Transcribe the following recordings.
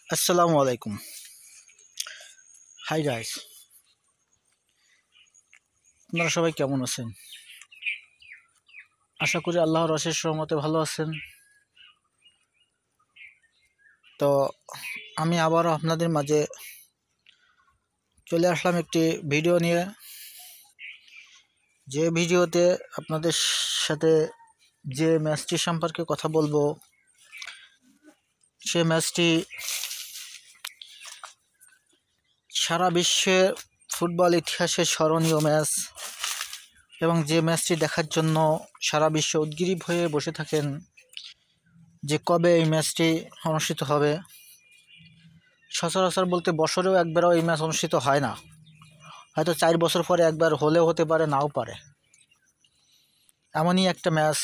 আসসালামু আলাইকুম। Hi guys, আপনারা সবাই কেমন আছেন? আশা করি আল্লাহর অশেষ রহমতে ভালো আছেন। তো আমি আবারও আপনাদের মাঝে চলে আসলাম একটি ভিডিও নিয়ে, যে ভিডিওতে আপনাদের সাথে যে ম্যাচটি সম্পর্কে কথা বলবো, সে ম্যাচটি সারা বিশ্বে ফুটবল ইতিহাসে স্মরণীয় ম্যাচ, এবং যে ম্যাচটি দেখার জন্য সারা বিশ্ব উদগ্রীব হয়ে বসে থাকেন যে কবে এই ম্যাচটি অনুষ্ঠিত হবে। সচরাচর বলতে বছরেও একবারও এই ম্যাচ অনুষ্ঠিত হয় না, হয়তো 4 বছর পরে একবার হলেও হতে পারে, নাও পারে। এমনই একটা ম্যাচ,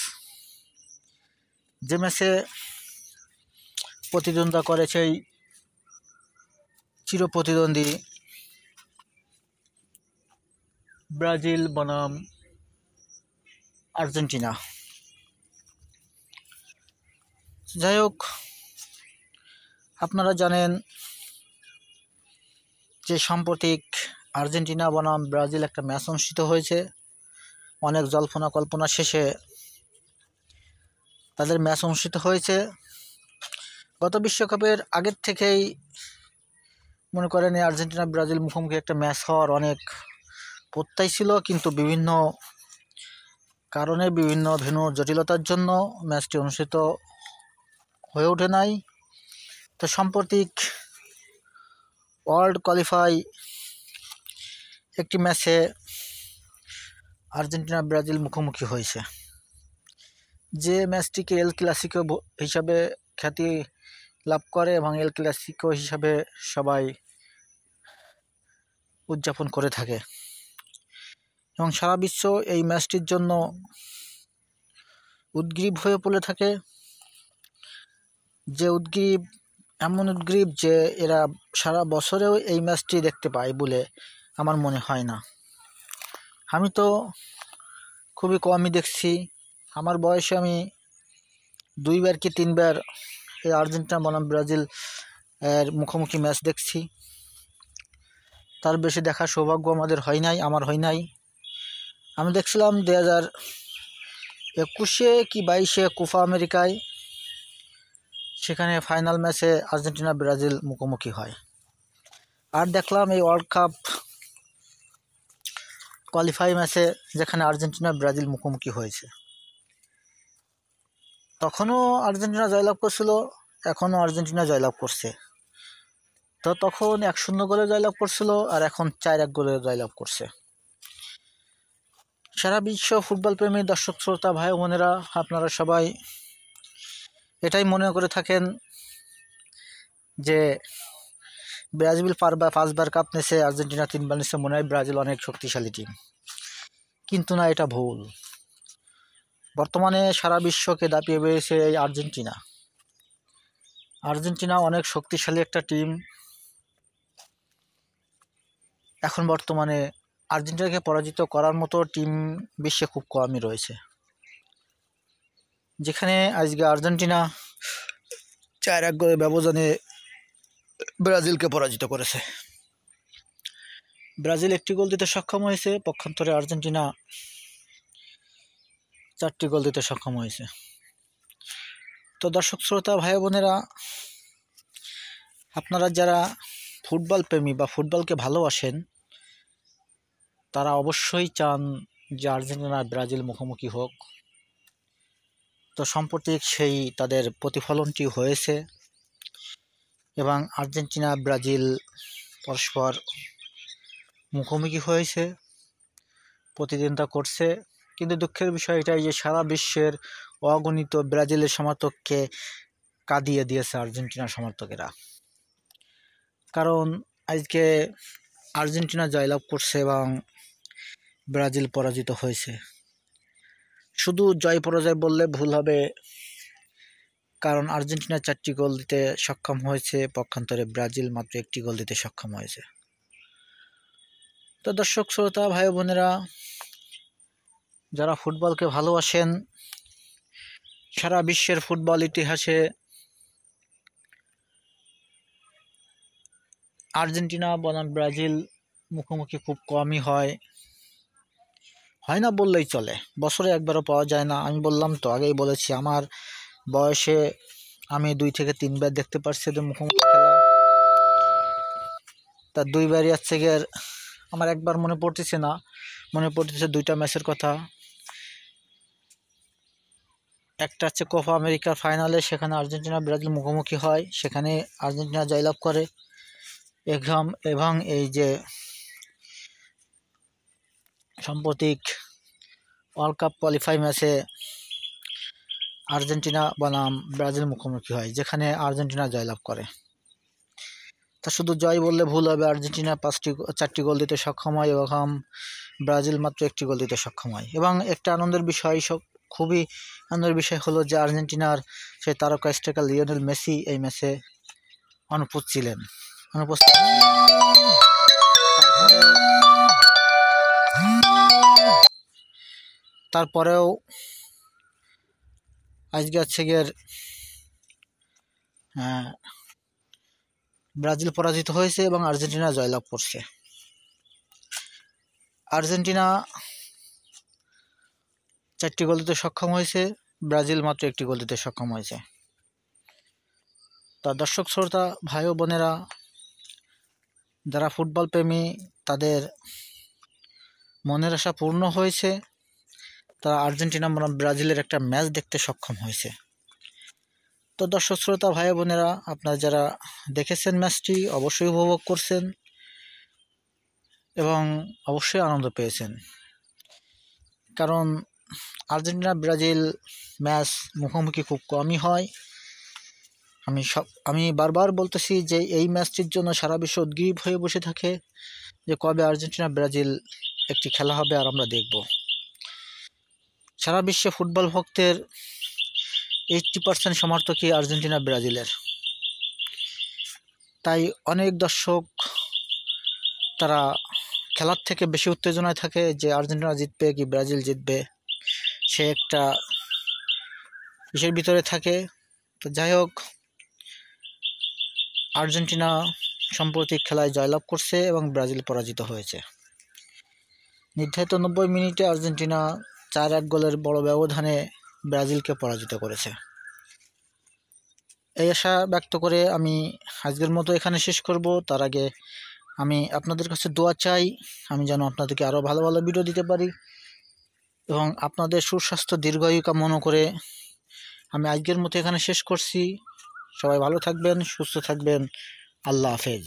যে ম্যাচে প্রতিদ্বন্দ্বিতা করেছে এই চিরপ্রতিদ্বন্দ্বী ব্রাজিল বনাম আর্জেন্টিনা। যাই হোক, আপনারা জানেন যে সাম্প্রতিক আর্জেন্টিনা বনাম ব্রাজিল একটা ম্যাচ অনুষ্ঠিত হয়েছে। অনেক জল্পনা কল্পনা শেষে তাদের ম্যাচ অনুষ্ঠিত হয়েছে। গত বিশ্বকাপের আগের থেকেই মনে করেন এই আর্জেন্টিনা ব্রাজিল মুখোমুখি একটা ম্যাচ হওয়ার অনেক প্রত্যাশা ছিল, কিন্তু বিভিন্ন কারণে, বিভিন্ন ভেন্যু জটিলতার জন্য ম্যাচটি অনুষ্ঠিত হয়ে ওঠে নাই। তো সাম্প্রতিক ওয়ার্ল্ড কোয়ালিফাই একটি ম্যাচে আর্জেন্টিনা ব্রাজিল মুখোমুখি হয়েছে, যে ম্যাচটিকে এল ক্লাসিকো হিসাবে খ্যাতি লাভ করে এবং এল ক্লাসিকো হিসাবে সবাই উদযাপন করে থাকে, এবং সারা বিশ্ব এই ম্যাচটির জন্য উদগ্রীব হয়ে পড়ে থাকে। যে উদগ্রীব, এমন উদগ্রীব যে এরা সারা বছরেও এই ম্যাচটি দেখতে পায় বলে আমার মনে হয় না। আমি তো খুবই কমই দেখছি। আমার বয়সে আমি 2বার কি 3বার এই আর্জেন্টিনা বনাম ব্রাজিল এর মুখোমুখি ম্যাচ দেখছি। তার বেশি দেখার সৌভাগ্য আমার হয় নাই। আমি দেখছিলাম 2021 কি 22 কোপা আমেরিকায়, সেখানে ফাইনাল ম্যাচে আর্জেন্টিনা ব্রাজিল মুখোমুখি হয়। আর দেখলাম এই ওয়ার্ল্ড কাপ কোয়ালিফাই ম্যাচে, যেখানে আর্জেন্টিনা ব্রাজিল মুখোমুখি হয়েছে। তখনও আর্জেন্টিনা জয়লাভ করছিল, এখনও আর্জেন্টিনা জয়লাভ করছে। তো তখন 1-0 গোলে জয়লাভ করছিল, আর এখন 4-1 গোলে জয়লাভ করছে। সারা বিশ্ব ফুটবল প্রেমী দর্শক শ্রোতা ভাই বোনেরা, আপনারা সবাই এটাই মনে করে থাকেন যে ব্রাজিল 5বার কাপ নিয়েছে, আর্জেন্টিনা 3বার নিয়েছে, মনে হয় ব্রাজিল অনেক শক্তিশালী টিম। কিন্তু না, এটা ভুল। বর্তমানে সারা বিশ্বকে দাপিয়ে বেড়েছে এই আর্জেন্টিনা। আর্জেন্টিনা অনেক শক্তিশালী একটা টিম। এখন বর্তমানে আর্জেন্টিনাকে পরাজিত করার মতো টিম বিশ্বে খুব কমই রয়েছে। যেখানে আজকে আর্জেন্টিনা 4-1 গোলের ব্যবধানে ব্রাজিলকে পরাজিত করেছে। ব্রাজিল 1টি গোল দিতে সক্ষম হয়েছে, পক্ষান্তরে আর্জেন্টিনা 4টি গোল দিতে সক্ষম হয়েছে। তো দর্শক শ্রোতা ভাই বোনেরা, আপনারা যারা ফুটবল প্রেমী বা ফুটবলকে ভালোবাসেন, তারা অবশ্যই চান যে আর্জেন্টিনা ব্রাজিল মুখোমুখি হোক। তো সাম্প্রতিক সেই তাদের প্রতিফলনটি হয়েছে, এবং আর্জেন্টিনা ব্রাজিল পরস্পর মুখোমুখি হয়েছে, প্রতিদ্বন্দ্বিতা করছে। কিন্তু দুঃখের বিষয় এটাই যে সারা বিশ্বের অগণিত ব্রাজিলের সমর্থককে কাঁদিয়ে দিয়েছে আর্জেন্টিনার সমর্থকেরা। কারণ আজকে আর্জেন্টিনা জয়লাভ করছে এবং ব্রাজিল পরাজিত হয়েছে। শুধু জয় পরাজয় বললে ভুল হবে, কারণ আর্জেন্টিনা 4টি গোল দিতে সক্ষম হয়েছে, পক্ষান্তরে ব্রাজিল মাত্র 1টি গোল দিতে সক্ষম হয়েছে। তো দর্শক শ্রোতা ভাই বোনেরা, যারা ফুটবলকে ভালোবাসেন, সারা বিশ্বের ফুটবল ইতিহাসে আর্জেন্টিনা বনাম ব্রাজিল মুখোমুখি খুব কমই হয় না বললেই চলে, বছরে একবারও পাওয়া যায় না। আমি বললাম তো, আগেই বলেছি, আমার বয়সে আমি 2 থেকে 3 বার দেখতে পারছি এদের মুখোমুখি খেলা। তার 2 বারই হচ্ছে গিয়ে, আমার একবার মনে পড়তেছে না, মনে পড়তেছে 2টা ম্যাচের কথা। একটা হচ্ছে কোপা আমেরিকার ফাইনালে, সেখানে আর্জেন্টিনা ব্রাজিল মুখোমুখি হয়, সেখানে আর্জেন্টিনা জয়লাভ করে। এবং এই যে সাম্প্রতিক ওয়ার্ল্ড কাপ কোয়ালিফাই ম্যাচে আর্জেন্টিনা বনাম ব্রাজিল মুখোমুখি হয়, যেখানে আর্জেন্টিনা জয়লাভ করে। তা শুধু জয় বললে ভুল হবে, আর্জেন্টিনা 4টি গোল দিতে সক্ষম হয় এবং ব্রাজিল মাত্র 1টি গোল দিতে সক্ষম হয়। এবং একটা আনন্দের বিষয়, খুবই আনন্দের বিষয় হলো যে আর্জেন্টিনার সেই তারকা স্ট্রাইকার লিওনেল মেসি এই ম্যাচে অনুপস্থিত তারপরেও আজকে হচ্ছে গিয়ে ব্রাজিল পরাজিত হয়েছে এবং আর্জেন্টিনা জয়লাভ করছে। আর্জেন্টিনা 4টি গোল দিতে সক্ষম হয়েছে, ব্রাজিল মাত্র 1টি গোল দিতে সক্ষম হয়েছে। তা দর্শক শ্রোতা ভাই ও বোনেরা, যারা ফুটবল প্রেমী, তাদের মনের আশা পূর্ণ হয়েছে, তারা আর্জেন্টিনা বনাম ব্রাজিলের একটা ম্যাচ দেখতে সক্ষম হয়েছে। তো দর্শক শ্রোতা ভাই বোনেরা, আপনারা যারা দেখেছেন ম্যাচটি অবশ্যই উপভোগ করছেন এবং অবশ্যই আনন্দ পেয়েছেন, কারণ আর্জেন্টিনা ব্রাজিল ম্যাচ মুখোমুখি খুব কমই হয়। আমি বারবার বলতেছি যে এই ম্যাচটির জন্য সারা বিশ্ব উদ্গ্রীব হয়ে বসে থাকে যে কবে আর্জেন্টিনা ব্রাজিল একটি খেলা হবে আর আমরা দেখব। সারা বিশ্বে ফুটবল ভক্তের 80% সমর্থকই আর্জেন্টিনা ব্রাজিলের। তাই অনেক দর্শক তারা খেলার থেকে বেশি উত্তেজনায় থাকে যে আর্জেন্টিনা জিতবে কি ব্রাজিল জিতবে, সে একটা বিষয়ের ভিতরে থাকে। তো যাই হোক, আর্জেন্টিনা সাম্প্রতিক খেলায় জয়লাভ করছে এবং ব্রাজিল পরাজিত হয়েছে। নির্ধারিত 90 মিনিটে আর্জেন্টিনা 4-1 গোলের বড় ব্যবধানে ব্রাজিলকে পরাজিত করেছে। এই আশা ব্যক্ত করে আমি আজকের মতো এখানে শেষ করব। তার আগে আমি আপনাদের কাছে দোয়া চাই, আমি যেন আপনাদেরকে আরও ভালো ভালো ভিডিও দিতে পারি এবং আপনাদের সুস্বাস্থ্য দীর্ঘায়ু কামনা করে আমি আজকের মতো এখানে শেষ করছি। সবাই ভালো থাকবেন, সুস্থ থাকবেন। আল্লাহ হাফেজ।